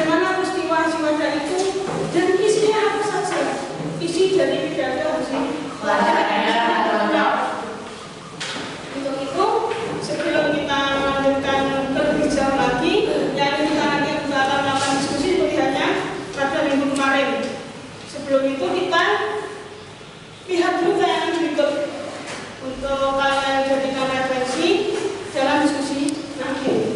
bagaimana peristiwa Jiwada itu dan isinya apa saja. Isi dari pidato harus untuk itu, sebelum kita melanjutkan lebih jauh lagi, yang kita nanti akan melakukan diskusi seperti halnya pada minggu kemarin. Sebelum itu kita lihat dulu tayangan berikut untuk kalian jadikan referensi dalam diskusi nanti.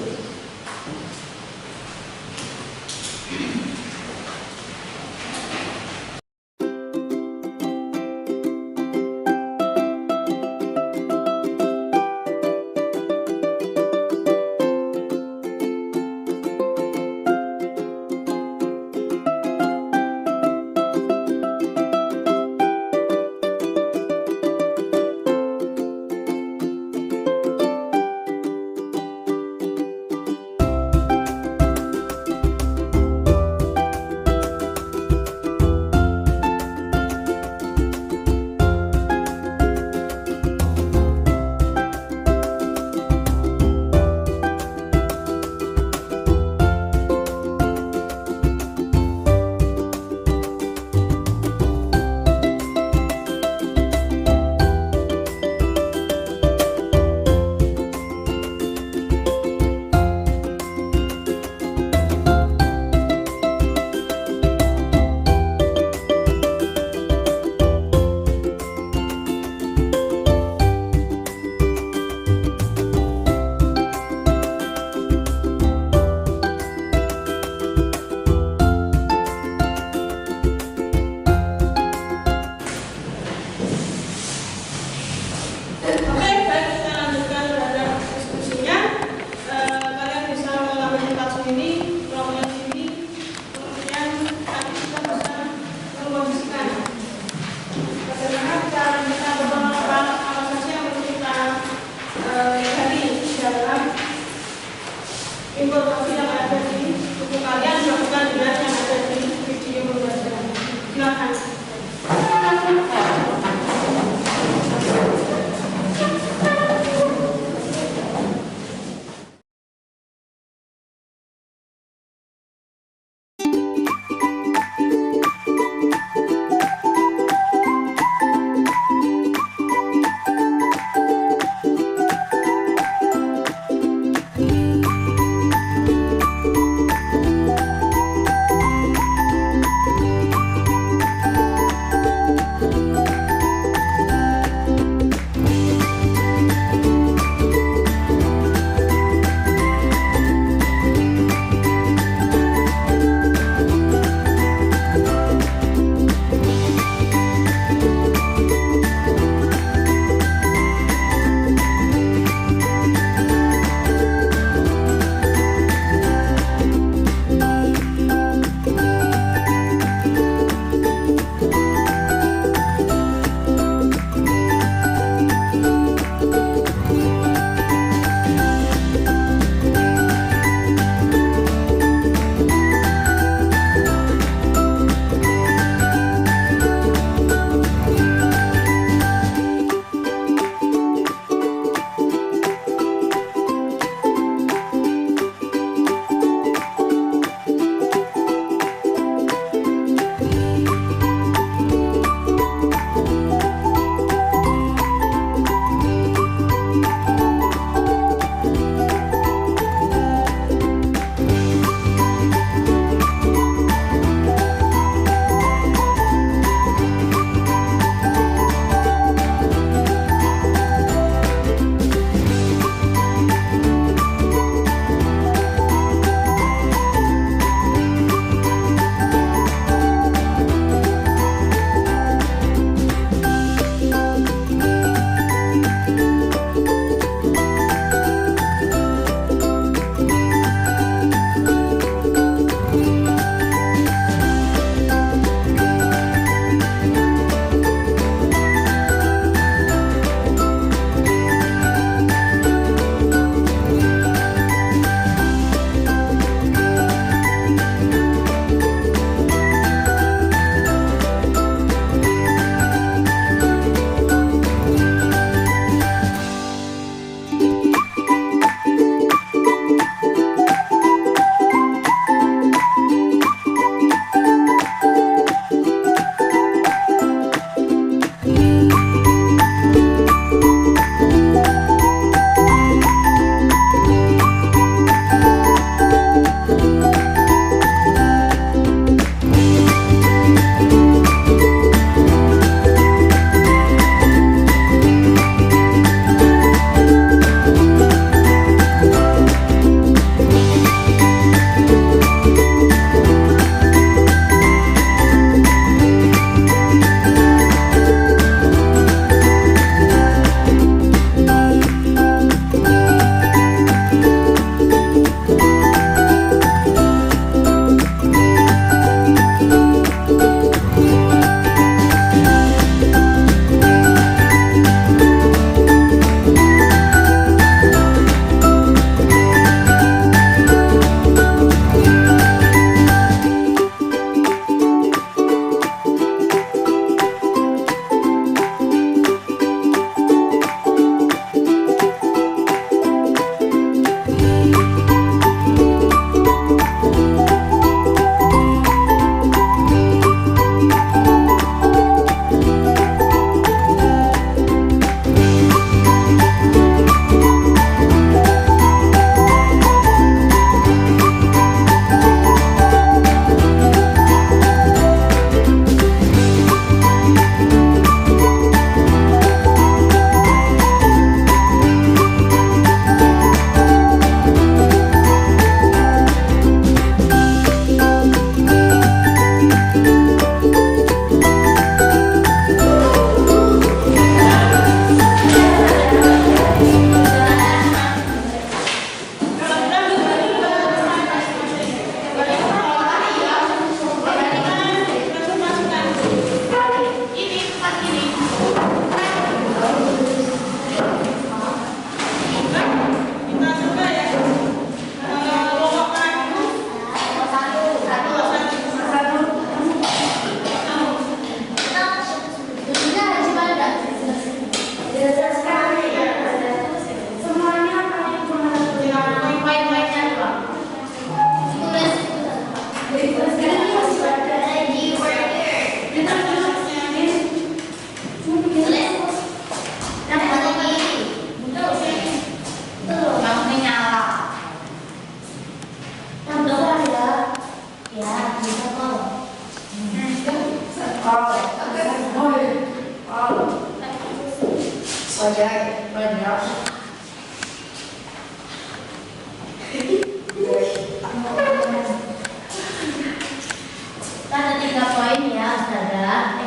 Ada 3 poin ya, saudara.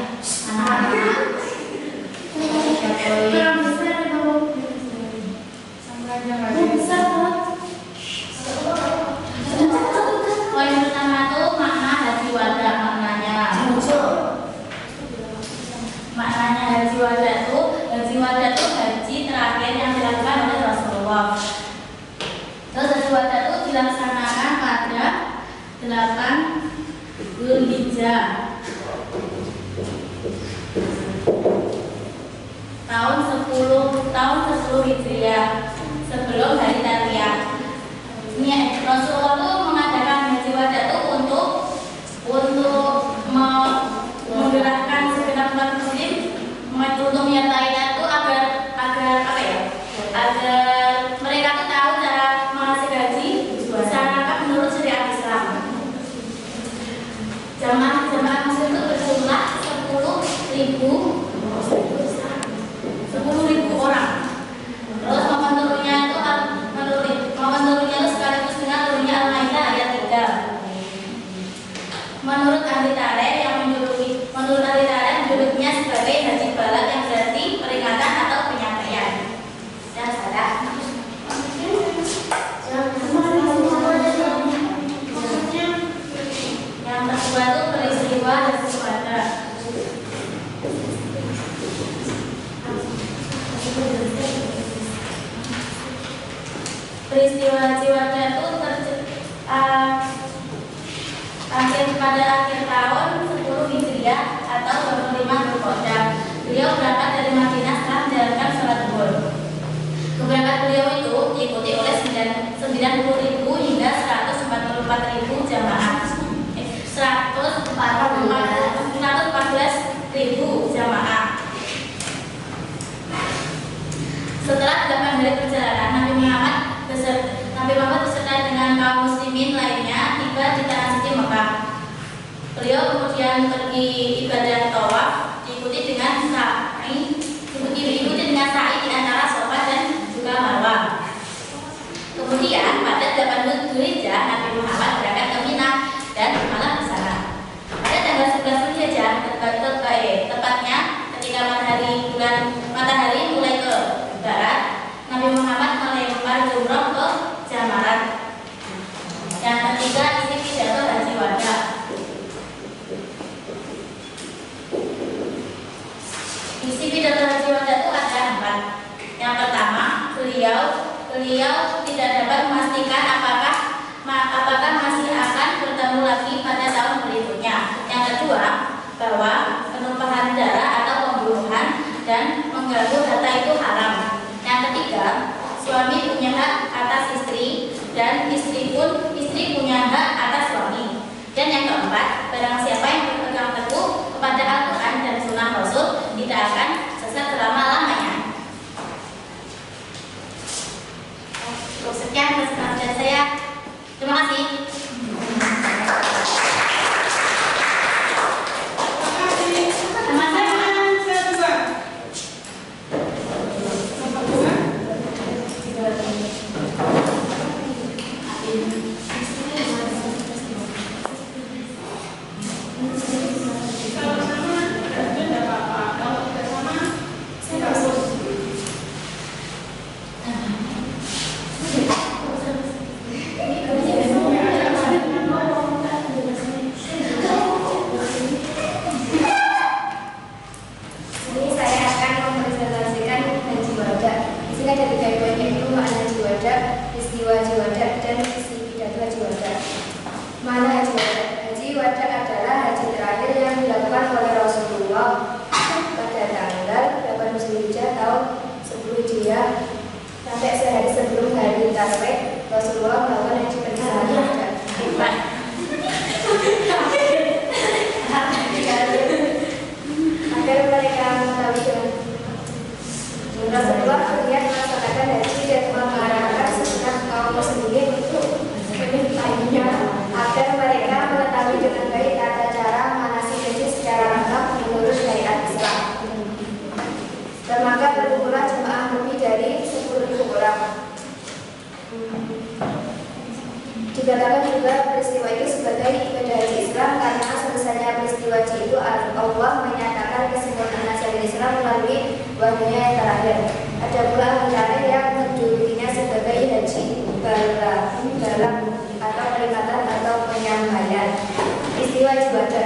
Anak-anak. 3 poin. Poin pertama tuh makna haji wada, maknanya. Maknanya haji wada tuh haji terakhir yang dilakukan oleh Rasulullah. Terus haji wada tuh dilaksanakan pada 8 Dzulhijjah tahun 10 Hijriah sebelum hari Tarwiyah. Ini Rasulullah tuh mengadakan haji wada tuh untuk menggerakkan segenap umat muslim untuk menyertai itu agar apa ya? Agar mereka tuh tahu cara mengasih haji secara lengkap menurut syariat Islam. Jamaah muslim itu berjumlah 10.000 orang. Terus momen turunnya itu sekaligus dengan turunnya Al-Maidah ayat 3. Menurut ahli tarikh menjulukinya sebagai haji balad yang berarti peringatan atau penyampaian. Dan salah. Yang kedua itu peristiwa haji wada. Peristiwa haji wada itu pada akhir tahun 10 Hijriah atau 25 Dzulqa'dah. Beliau berangkat dari Madinah setelah menjalankan sholat zuhur. Keberangkatan beliau itu diikuti oleh 90.000 hingga 144.000 jamaah. 114.000 jamaah. Setelah 8 hari perjalanan, Nabi Muhammad beserta dengan kaum muslimin lainnya tiba di tanah suci Mekah. Beliau kemudian pergi ibadah tawaf diikuti dengan sa'i di antara Safa dan juga Marwah. Kemudian pada 8 Dzulhijjah Nabi Muhammad berangkat ke Mina dan bermalam di sana. Pada tanggal 11 Dzulhijjah tepatnya ketika matahari mulai ke barat, Nabi Muhammad melempar jumroh ke Jamarat. Yang ketiga isi pidato haji wada. Isi pidato haji wada itu ada 4. Yang pertama, beliau tidak dapat memastikan apakah masih akan bertemu lagi pada tahun berikutnya. Yang kedua, bahwa penumpahan darah atau pembunuhan dan mengganggu harta itu haram. Yang ketiga, suami punya hak atas istri dan istri punya hak atas suami. Dan yang keempat, barang siapa yang berpegang teguh kepada Al-Quran dan Sunnah Rasul tidak akan sesat selama-lamanya. Sekian kesempatan saya. Terima kasih. Sampai sehari sebelum hari Tarwiyah, Rasulullah melakukan haji pergi. Peristiwa Haji Wada.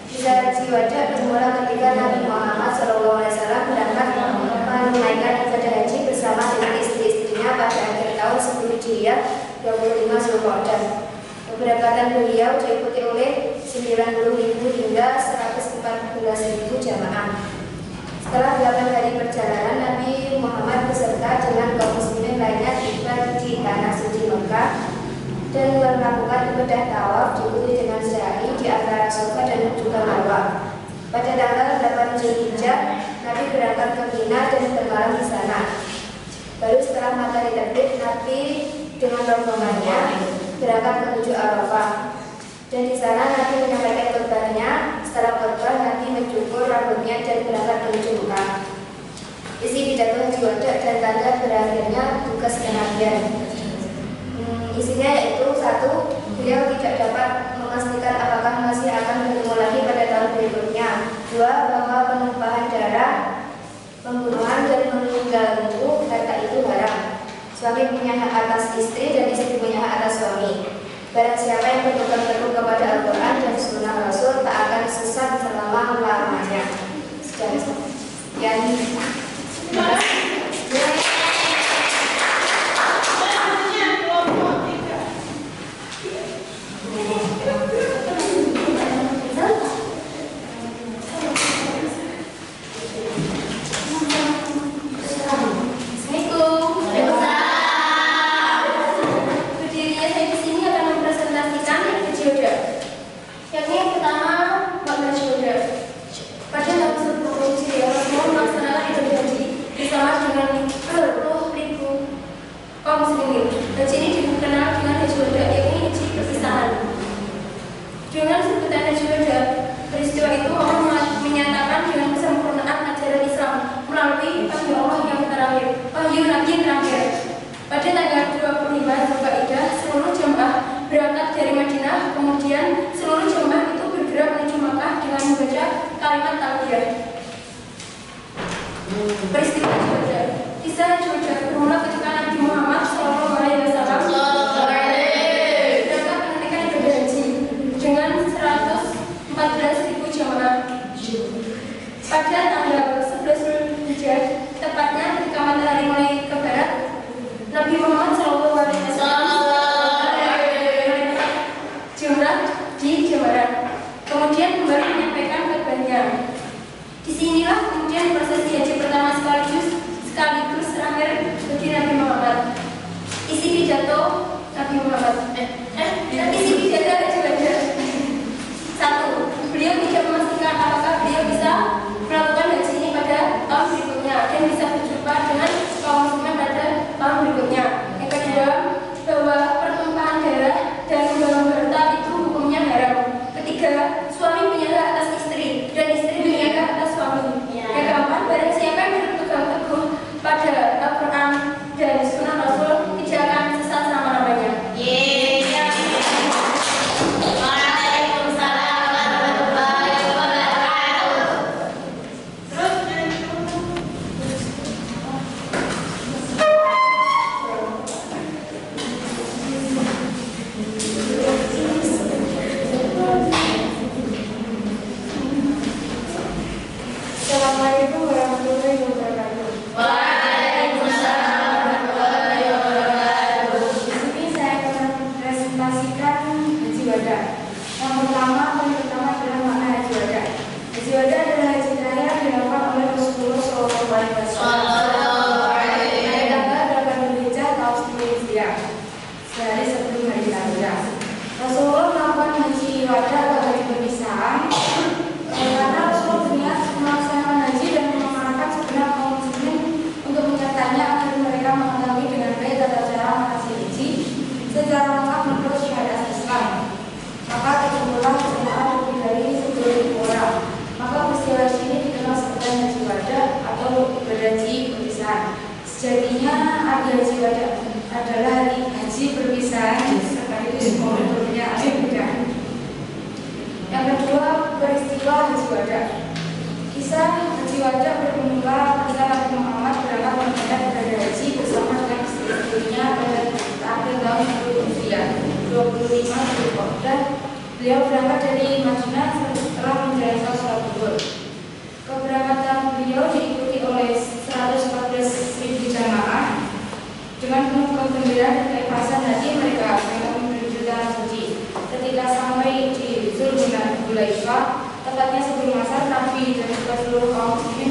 Kisah Haji Wada bermula ketika Nabi Muhammad SAW berangkat menunaikan ibadah haji bersama dengan istri-istrinya pada akhir tahun 10 Hijriah 25 Zulqa'dah. Keberangkatan beliau diikuti oleh 90.000 hingga 114.000 jamaah. Setelah 8 hari perjalanan, Nabi Muhammad beserta dengan kaum muslimin lainnya tiba di tanah suci Mekah dan melakukan ibadah tawaf diikuti dengan sa'i di antara Safa dan juga Marwah. Pada tanggal 8 Zulhijjah, Nabi berangkat ke Mina dan bermalam di sana. Baru setelah matahari terbit, Nabi dengan rombongannya berangkat menuju Arafah. Dan di sana Nabi menyampaikan khutbahnya. Setelah khutbah, Nabi mencukur rambutnya dan berangkat menuju Mekah. Isi pidato Haji Wada dan tanda berakhirnya tugas kenabian. Isinya yaitu: 1. Beliau tidak dapat memastikan apakah masih akan bertemu lagi pada tahun berikutnya. 2. Bahwa penumpahan darah, pembunuhan dan meninggalmu kata itu haram. Suami punya hak atas istri dan istri punya hak atas suami. Barang siapa yang berpegang teguh kepada Al-Quran dan Sunnah Rasul tak akan sesat selama-lamanya. Sekian. Terima kasih. Beliau berangkat dari Madinah setelah menjalankan sholat zuhur. Keberangkatan beliau diikuti oleh 114.000 jamaah. Dengan penuh kegembiraan dan keikhlasan hati mereka menuju tanah suci. Ketika sampai di Zulhulaifah, tepatnya sebelum asar, Nabi dan seluruh kaum muslimin